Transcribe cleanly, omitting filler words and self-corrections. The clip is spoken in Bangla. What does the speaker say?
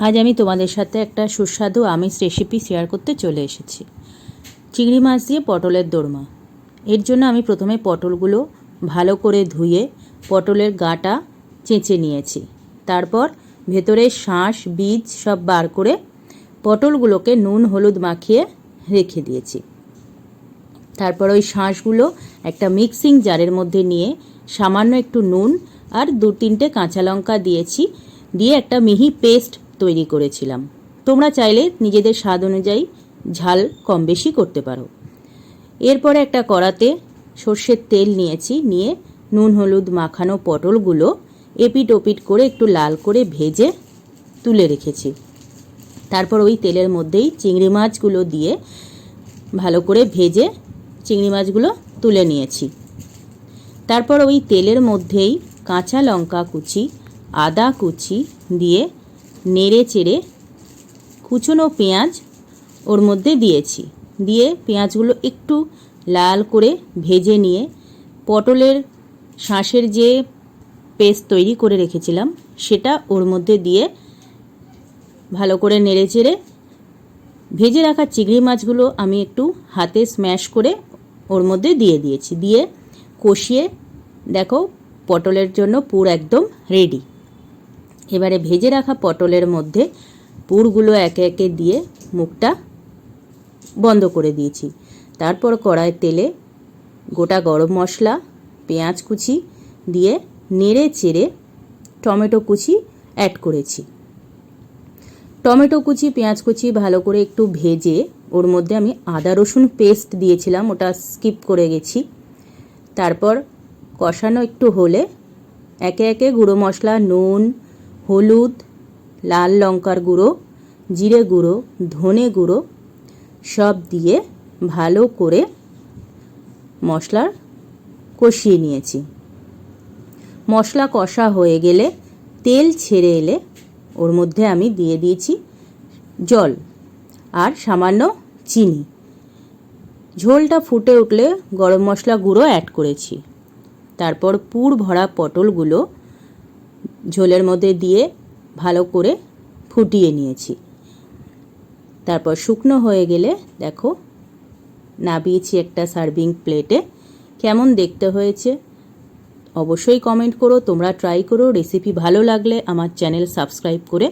আজ আমি তোমাদের সাথে একটা সুস্বাদু আমিষ রেসিপি শেয়ার করতে চলে এসেছি। চিংড়ি মাছ দিয়ে পটলের দোরমা। এর জন্য আমি প্রথমে পটলগুলো ভালো করে ধুয়ে পটলের গাটা চেঁচে নিয়েছি। তারপর ভেতরের শাঁস বীজ সব বার করে পটলগুলোকে নুন হলুদ মাখিয়ে রেখে দিয়েছি। তারপর ওই শাঁসগুলো একটা মিক্সিং জারের মধ্যে নিয়ে সামান্য একটু নুন আর 2-3টে কাঁচা লঙ্কা দিয়েছি, দিয়ে একটা মিহি পেস্ট তৈরি করেছিলাম। তোমরা চাইলে নিজেদের স্বাদ অনুযায়ী ঝাল কম বেশি করতে পারো। এরপরে একটা কড়াতে সর্ষের তেল নিয়েছি, নিয়ে নুন হলুদ মাখানো পটলগুলো এপিট ওপিট করে একটু লাল করে ভেজে তুলে রেখেছি। তারপর ওই তেলের মধ্যেই চিংড়ি মাছগুলো দিয়ে ভালো করে ভেজে চিংড়ি মাছগুলো তুলে নিয়েছি। তারপর ওই তেলের মধ্যেই কাঁচা লঙ্কা কুচি, আদা কুচি দিয়ে নেড়ে চেড়ে কুচনো পেঁয়াজ ওর মধ্যে দিয়েছি। দিয়ে পেঁয়াজগুলো একটু লাল করে ভেজে নিয়ে পটলের শাঁসের যে পেস্ট তৈরি করে রেখেছিলাম সেটা ওর মধ্যে দিয়ে ভালো করে নেড়ে চেড়ে ভেজে রাখা চিংড়ি মাছগুলো আমি একটু হাতে স্ম্যাশ করে ওর মধ্যে দিয়ে দিয়েছি। দিয়ে কষিয়ে দেখো পটলের জন্য পুর একদম রেডি। এবারে ভেজে রাখা পটলের মধ্যে পুরগুলো একে একে দিয়ে মুখটা বন্ধ করে দিয়েছি। তারপর কড়াই তেলে গোটা গরম মশলা, পেঁয়াজ কুচি দিয়ে নেড়ে চেড়ে টমেটো কুচি অ্যাড করেছি। টমেটো কুচি পেঁয়াজ কুচি ভালো করে একটু ভেজে ওর মধ্যে আমি আদা রসুন পেস্ট দিয়েছিলাম, ওটা স্কিপ করে গেছি। তারপর কষানো একটু হলে একে একে গুঁড়ো মশলা, নুন, হলুদ, লাল লঙ্কার গুঁড়ো, জিরে গুঁড়ো, ধনে গুঁড়ো সব দিয়ে ভালো করে মশলা কষিয়ে নিয়েছি। মশলা কষা হয়ে গেলে তেল ছেড়ে এলে ওর মধ্যে আমি দিয়ে দিয়েছি জল আর সামান্য চিনি। ঝোলটা ফুটে উঠলে গরম মশলা গুঁড়ো অ্যাড করেছি। তারপর পুর ভরা পটলগুলো ঝোলের মধ্যে দিয়ে ভালো করে ফুটিয়ে নিয়েছি। তারপর শুকনো হয়ে গেলে দেখো নামিয়েছি একটা সার্ভিং প্লেটে। কেমন দেখতে হয়েছে অবশ্যই কমেন্ট করো। তোমরা ট্রাই করো। রেসিপি ভালো লাগলে আমার চ্যানেল সাবস্ক্রাইব করে